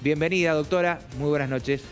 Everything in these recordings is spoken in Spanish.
Bienvenida, doctora. Muy buenas noches.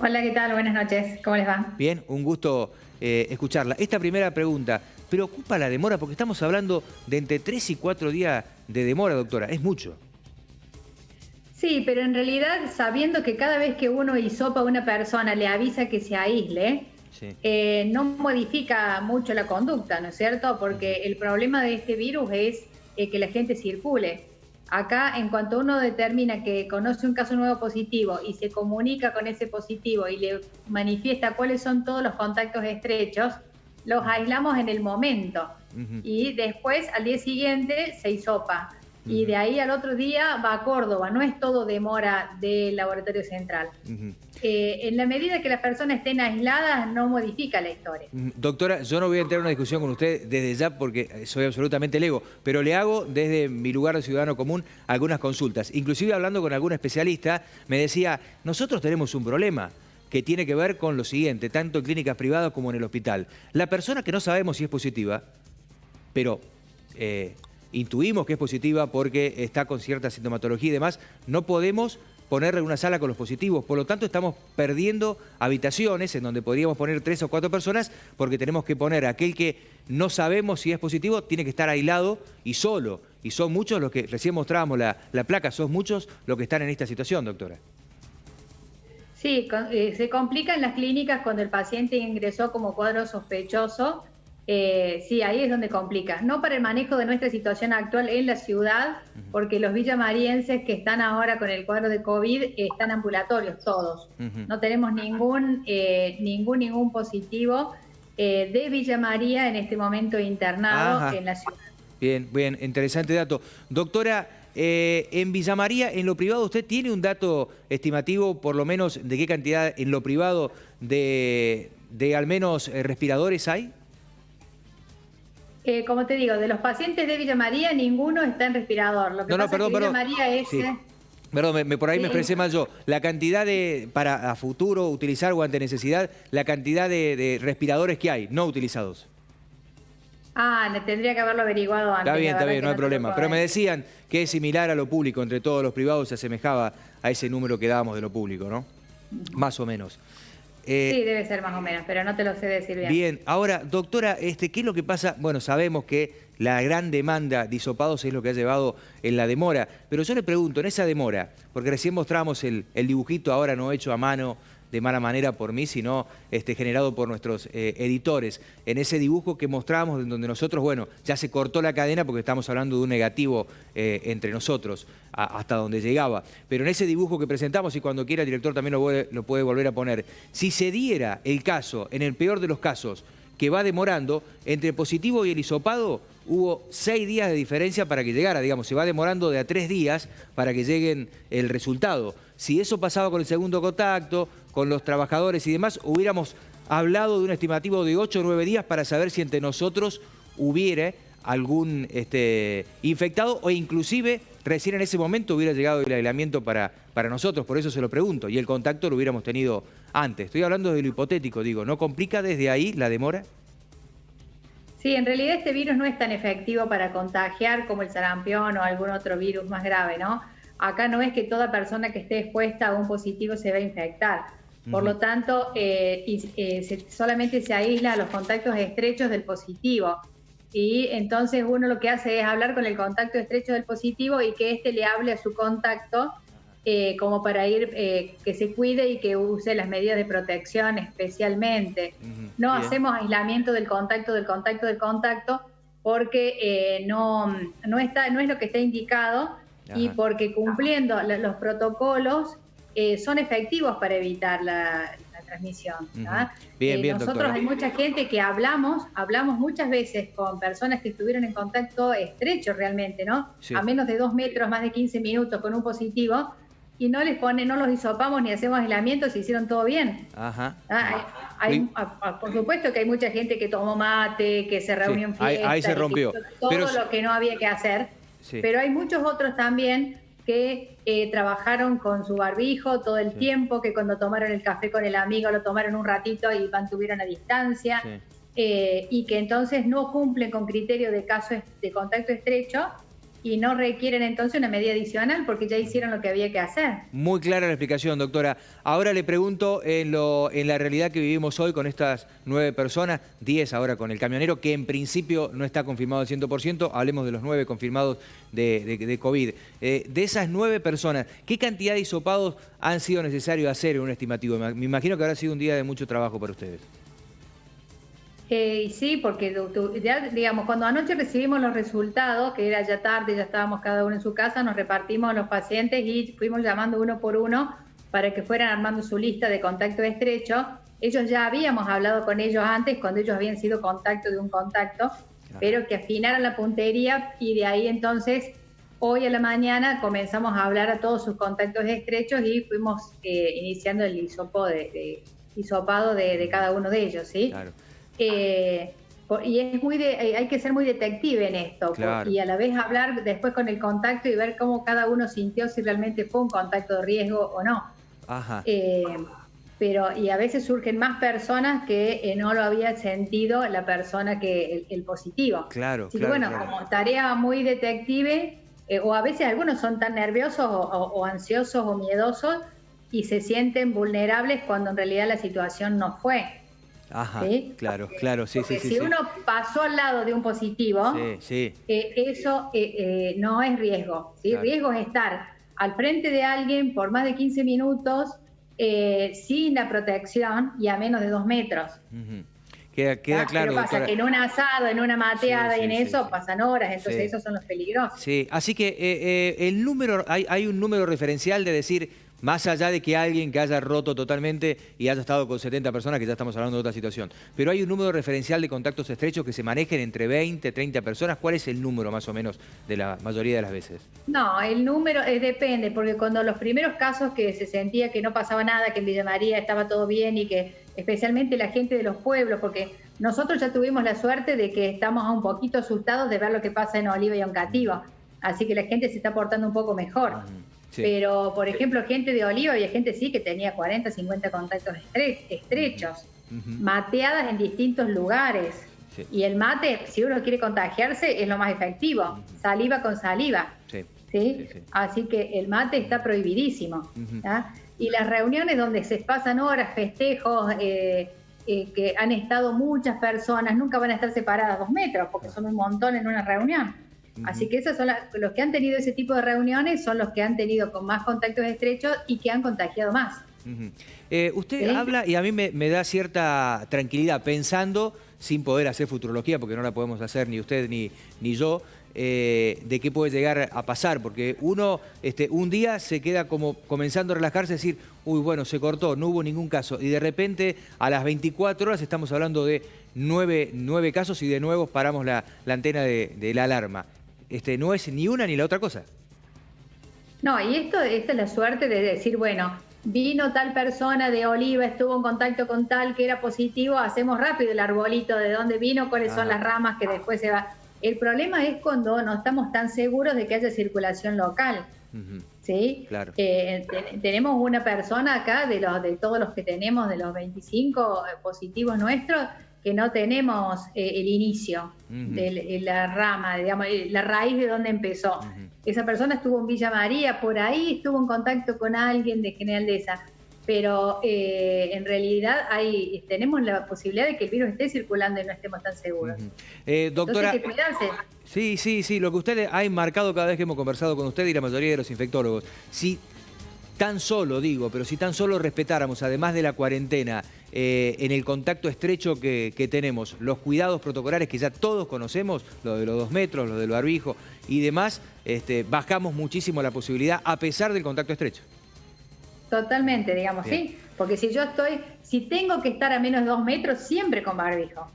Hola, ¿qué tal? Buenas noches. ¿Cómo les va? Bien, un gusto escucharla. Esta primera pregunta, ¿preocupa la demora? Porque estamos hablando de entre 3 y 4 días de demora, doctora. Es mucho. Sí, pero en realidad, sabiendo que cada vez que uno hisopa a una persona le avisa que se aísle, Sí. no modifica mucho la conducta, ¿no es cierto? Porque el problema de este virus es que la gente circule. Acá, en cuanto uno determina que conoce un caso nuevo positivo y se comunica con ese positivo y le manifiesta cuáles son todos los contactos estrechos, los aislamos en el momento. Y después, al día siguiente, se hisopa. Y de ahí al otro día va a Córdoba, no es todo demora del laboratorio central. En la medida que las personas estén aisladas, no modifica la historia. Doctora, yo no voy a entrar en una discusión con usted desde ya porque soy absolutamente lego, pero le hago desde mi lugar de ciudadano común algunas consultas. Inclusive hablando con algún especialista, me decía, nosotros tenemos un problema que tiene que ver con lo siguiente, tanto en clínicas privadas como en el hospital. La persona que no sabemos si es positiva, pero intuimos que es positiva porque está con cierta sintomatología y demás, no podemos ponerle en una sala con los positivos. Por lo tanto, estamos perdiendo habitaciones en donde podríamos poner 3 o 4 personas porque tenemos que poner a aquel que no sabemos si es positivo, tiene que estar aislado y solo. Y son muchos los que, recién mostrábamos la placa, son muchos los que están en esta situación, doctora. Sí, se complica en las clínicas cuando el paciente ingresó como cuadro sospechoso. Sí, ahí es donde complica. No para el manejo de nuestra situación actual en la ciudad, porque los villamarienses que están ahora con el cuadro de COVID están ambulatorios todos. No tenemos ningún positivo de Villa María en este momento internado en la ciudad. Bien, bien, interesante dato. Doctora, en Villa María, en lo privado, ¿usted tiene un dato estimativo, por lo menos, de qué cantidad en lo privado de al menos respiradores hay? Como te digo, de los pacientes de Villa María, ninguno está en respirador. Lo que pasa es que Villa María es... Sí. Perdón, por ahí me expresé mal yo. La cantidad para a futuro utilizar o ante necesidad, la cantidad de respiradores que hay, no utilizados. Tendría que haberlo averiguado antes. Está bien, no hay problema. Pero me decían que es similar a lo público, entre todos los privados se asemejaba a ese número que dábamos de lo público, ¿no? Más o menos. Sí, debe ser más o menos, pero no te lo sé decir bien. Bien, ahora, doctora, ¿qué es lo que pasa? Bueno, sabemos que la gran demanda de hisopados es lo que ha llevado en la demora, pero yo le pregunto, en esa demora, porque recién mostramos el dibujito ahora no hecho a mano de mala manera por mí, sino generado por nuestros editores, en ese dibujo que mostramos, en donde nosotros, bueno, ya se cortó la cadena porque estamos hablando de un negativo entre nosotros, hasta donde llegaba. Pero en ese dibujo que presentamos, y cuando quiera el director también lo puede volver a poner, si se diera el caso, en el peor de los casos, que va demorando, entre el positivo y el hisopado, hubo 6 días de diferencia para que llegara, digamos, se va demorando de a 3 días para que lleguen el resultado. Si eso pasaba con el segundo contacto, con los trabajadores y demás, hubiéramos hablado de un estimativo de 8 o 9 días para saber si entre nosotros hubiera algún infectado o inclusive recién en ese momento hubiera llegado el aislamiento para nosotros, por eso se lo pregunto, y el contacto lo hubiéramos tenido antes. Estoy hablando de lo hipotético, digo, ¿no complica desde ahí la demora? Sí, en realidad este virus no es tan efectivo para contagiar como el sarampión o algún otro virus más grave, ¿no? Acá no es que toda persona que esté expuesta a un positivo se va a infectar. Por lo tanto, solamente se aísla a los contactos estrechos del positivo. Y entonces uno lo que hace es hablar con el contacto estrecho del positivo y que éste le hable a su contacto como para que se cuide y que use las medidas de protección especialmente. No hacemos aislamiento del contacto, porque no es lo que está indicado y porque cumpliendo los protocolos son efectivos para evitar la transmisión. Bien, nosotros doctora. Hay mucha gente que hablamos muchas veces con personas que estuvieron en contacto estrecho realmente, ¿no? Sí. A menos de 2 metros, más de 15 minutos con un positivo, y no los hisopamos ni hacemos aislamiento, se hicieron todo bien. Por supuesto que hay mucha gente que tomó mate, que se reunió en fiesta, ahí se rompió. Todo lo que no había que hacer. Sí. Pero hay muchos otros también que trabajaron con su barbijo todo el tiempo, que cuando tomaron el café con el amigo lo tomaron un ratito y mantuvieron a distancia, y que entonces no cumplen con criterios de caso de contacto estrecho y no requieren entonces una medida adicional porque ya hicieron lo que había que hacer. Muy clara la explicación, doctora. Ahora le pregunto, en la realidad que vivimos hoy con estas 9 personas, 10 ahora con el camionero, que en principio no está confirmado al 100%, hablemos de los 9 confirmados de COVID. De esas 9 personas, ¿qué cantidad de hisopados han sido necesarios hacer en un estimativo? Me imagino que habrá sido un día de mucho trabajo para ustedes. Sí, porque ya, digamos, cuando anoche recibimos los resultados, que era ya tarde, ya estábamos cada uno en su casa, nos repartimos los pacientes y fuimos llamando uno por uno para que fueran armando su lista de contacto estrecho. Ellos ya habíamos hablado con ellos antes, cuando ellos habían sido contacto de un contacto, pero que afinaran la puntería y de ahí entonces, hoy a la mañana comenzamos a hablar a todos sus contactos estrechos y fuimos iniciando el hisopado de cada uno de ellos, ¿sí? Claro. Y es hay que ser muy detective en esto, Claro. Y a la vez hablar después con el contacto y ver cómo cada uno sintió si realmente fue un contacto de riesgo o no. Ajá. Y a veces surgen más personas que no lo había sentido la persona que el positivo. Claro, Así claro, que bueno, claro. como tarea muy detective, o a veces algunos son tan nerviosos o ansiosos o miedosos y se sienten vulnerables cuando en realidad la situación no fue. Ajá, ¿Sí? claro, claro, sí, sí, sí. Si uno pasó al lado de un positivo, sí. eso no es riesgo. ¿Sí? Claro. Riesgo es estar al frente de alguien por más de 15 minutos sin la protección y a menos de 2 metros. Ujú. Queda claro, Pero pasa doctora. que en un asado, en una mateada Sí, y en sí, eso sí. pasan horas, entonces Sí. esos son los peligrosos. Sí, así que el número, hay un número referencial de decir, más allá de que alguien que haya roto totalmente y haya estado con 70 personas, que ya estamos hablando de otra situación, pero hay un número referencial de contactos estrechos que se manejen entre 20, 30 personas. ¿Cuál es el número más o menos de la mayoría de las veces? No, el número depende, porque cuando los primeros casos que se sentía que no pasaba nada, que en Villa María estaba todo bien y que especialmente la gente de los pueblos, porque nosotros ya tuvimos la suerte de que estamos un poquito asustados de ver lo que pasa en Oliva y Oncativo, así que la gente se está portando un poco mejor. Sí. Pero, por ejemplo, gente de Oliva, había gente sí que tenía 40, 50 contactos estrechos, mateadas en distintos lugares. Sí. Y el mate, si uno quiere contagiarse, es lo más efectivo, saliva con saliva. Sí. ¿Sí? Sí. Así que el mate está prohibidísimo. ¿Ya? Y las reuniones donde se pasan horas, festejos, que han estado muchas personas, nunca van a estar separadas 2 metros, porque son un montón en una reunión. Así que esos son los que han tenido ese tipo de reuniones, son los que han tenido con más contactos estrechos y que han contagiado más. Usted ¿Sí? habla y a mí me da cierta tranquilidad pensando, sin poder hacer futurología, porque no la podemos hacer ni usted ni yo, de qué puede llegar a pasar, porque uno un día se queda como comenzando a relajarse, decir, uy, bueno, se cortó, no hubo ningún caso, y de repente a las 24 horas estamos hablando de 9 casos y de nuevo paramos la antena de la alarma. No es ni una ni la otra cosa. No, y esta es la suerte de decir, bueno, vino tal persona de Oliva, estuvo en contacto con tal que era positivo, hacemos rápido el arbolito de dónde vino, cuáles son las ramas que después se va. El problema es cuando no estamos tan seguros de que haya circulación local. ¿Sí? Claro. Tenemos una persona acá, de todos los que tenemos, de los 25 positivos nuestros, que no tenemos el inicio de la rama, digamos, la raíz de donde empezó. Esa persona estuvo en Villa María, por ahí estuvo en contacto con alguien de General Dehesa, pero en realidad tenemos la posibilidad de que el virus esté circulando y no estemos tan seguros. Doctora, entonces hay que cuidarse. Sí, lo que usted ha enmarcado cada vez que hemos conversado con usted y la mayoría de los infectólogos, si tan solo respetáramos, además de la cuarentena, en el contacto estrecho que tenemos, los cuidados protocolares que ya todos conocemos, lo de los 2 metros, lo del barbijo y demás, bajamos muchísimo la posibilidad a pesar del contacto estrecho. Totalmente, digamos, Bien. sí. Porque si tengo que estar a menos de 2 metros, siempre con barbijo.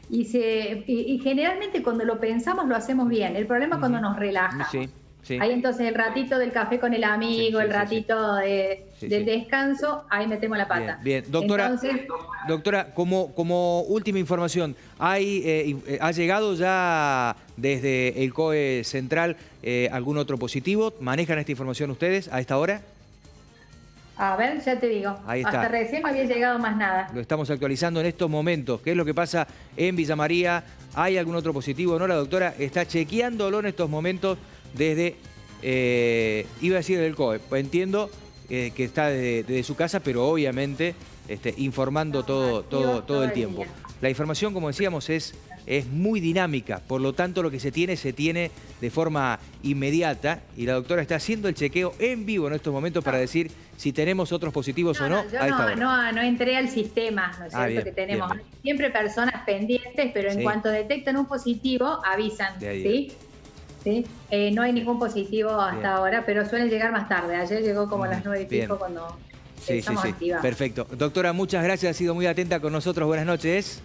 Y generalmente cuando lo pensamos lo hacemos bien. El problema es cuando nos relajamos. Sí. Ahí entonces el ratito del café con el amigo, el ratito del descanso, ahí metemos la pata. Bien. Doctora, entonces, doctora, como última información, ¿ha llegado ya desde el COE Central algún otro positivo? ¿Manejan esta información ustedes a esta hora? A ver, ya te digo. Ahí está. Hasta recién no había llegado más nada. Lo estamos actualizando en estos momentos. ¿Qué es lo que pasa en Villa María? ¿Hay algún otro positivo? No, la doctora está chequeándolo en estos momentos desde, iba a decir del COE. Entiendo que está desde su casa, pero obviamente informando todo el tiempo. La información, como decíamos, es muy dinámica, por lo tanto lo que se tiene de forma inmediata y la doctora está haciendo el chequeo en vivo en estos momentos para decir si tenemos otros positivos o no. Yo no entré al sistema, ¿no es cierto? Bien, que tenemos bien. siempre personas pendientes, pero en cuanto detectan un positivo, avisan, ¿sí? ¿Sí? No hay ningún positivo hasta ahora, pero suelen llegar más tarde. Ayer llegó como a las 9 y pico cuando estamos activados. Perfecto. Doctora, muchas gracias. Ha sido muy atenta con nosotros. Buenas noches.